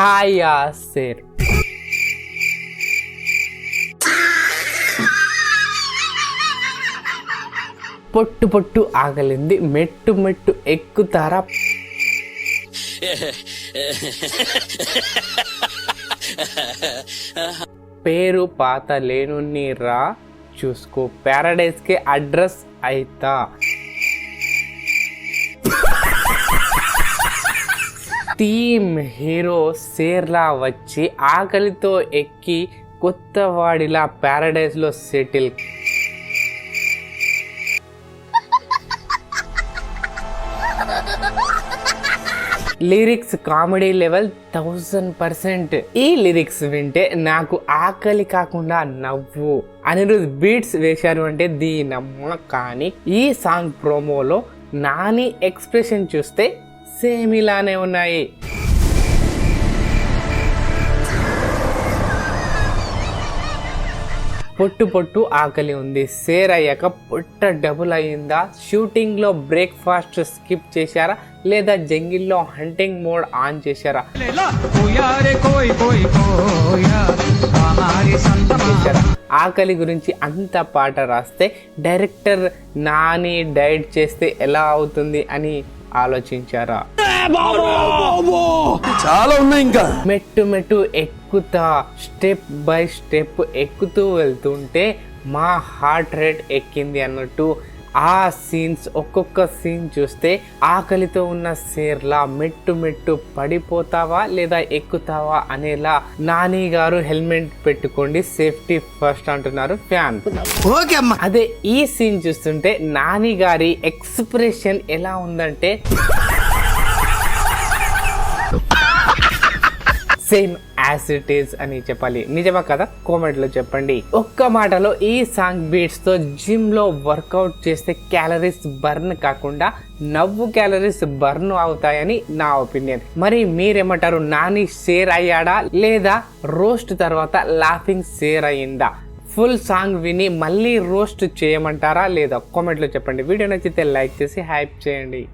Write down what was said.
ఆయా సేర్ పొట్టు పొట్టు ఆగలింది మెట్టు మెట్టు ఎక్కుతారా పేరు పాత లేనుని రా చూసుకో ప్యారడైజ్ కే అడ్రస్ అయితా టీమ్ హీరో సేర్లా వచ్చి ఆకలితో ఎక్కి కొత్తవాడిలా ప్యారడైజ్ లో సెటిల్ లిరిక్స్ కామెడీ లెవెల్ 1000%. ఈ లిరిక్స్ వింటే నాకు ఆకలి కాకుండా నవ్వు అనిరుద్ బీట్స్ వేశారు అంటే దీనమ్మ. కానీ ఈ సాంగ్ ప్రోమోలో నాని ఎక్స్ప్రెషన్ చూస్తే సేమ్ ఇలానే ఉన్నాయి. పొట్టు పొట్టు ఆకలి ఉంది, సేర్ అయ్యాక పొట్ట డబుల్ అయ్యిందా, షూటింగ్ లో బ్రేక్ఫాస్ట్ స్కిప్ చేశారా లేదా జంగిల్లో హంటింగ్ మోడ్ ఆన్ చేశారా? ఆకలి గురించి అంత పాట రాస్తే డైరెక్టర్ నాని డైట్ చేస్తే ఎలా అవుతుంది అని ఆలోచించారా? చాలా ఉన్నాయి. ఇంకా మెట్టు మెట్టు ఎక్కుతా స్టెప్ బై స్టెప్ ఎక్కుతూ వెళ్తుంటే మా హార్ట్ రేట్ ఎక్కింది అన్నట్టు ఆ సీన్స్ ఒక్కొక్క సీన్ చూస్తే ఆకలితో ఉన్న సేర్లా మెట్టు మెట్టు పడిపోతావా లేదా ఎక్కుతావా అనేలా నాని గారు హెల్మెట్ పెట్టుకోండి సేఫ్టీ ఫస్ట్ అంటున్నారు ఫ్యాన్. అదే ఈ సీన్ చూస్తుంటే నాని గారి ఎక్స్ప్రెషన్ ఎలా ఉందంటే సేమ్ యాజ్ ఇట్ ఈస్ అని చెప్పాలి. నిజమా కదా? కామెంట్ లో చెప్పండి. ఒక్క మాటలో ఈ సాంగ్ బీట్స్ తో జిమ్ లో వర్కౌట్ చేస్తే క్యాలరీస్ బర్న్ కాకుండా నవ్వు క్యాలరీస్ బర్న్ అవుతాయని నా ఒపీనియన్. మరి మీరేమంటారు? నాని షేర్ అయ్యాడా లేదా రోస్ట్ తర్వాత లాఫింగ్ షేర్ అయ్యిందా? ఫుల్ సాంగ్ విని మళ్ళీ రోస్ట్ చేయమంటారా లేదా? కామెంట్ లో చెప్పండి. వీడియో నచ్చితే లైక్ చేసి హైప్ చేయండి.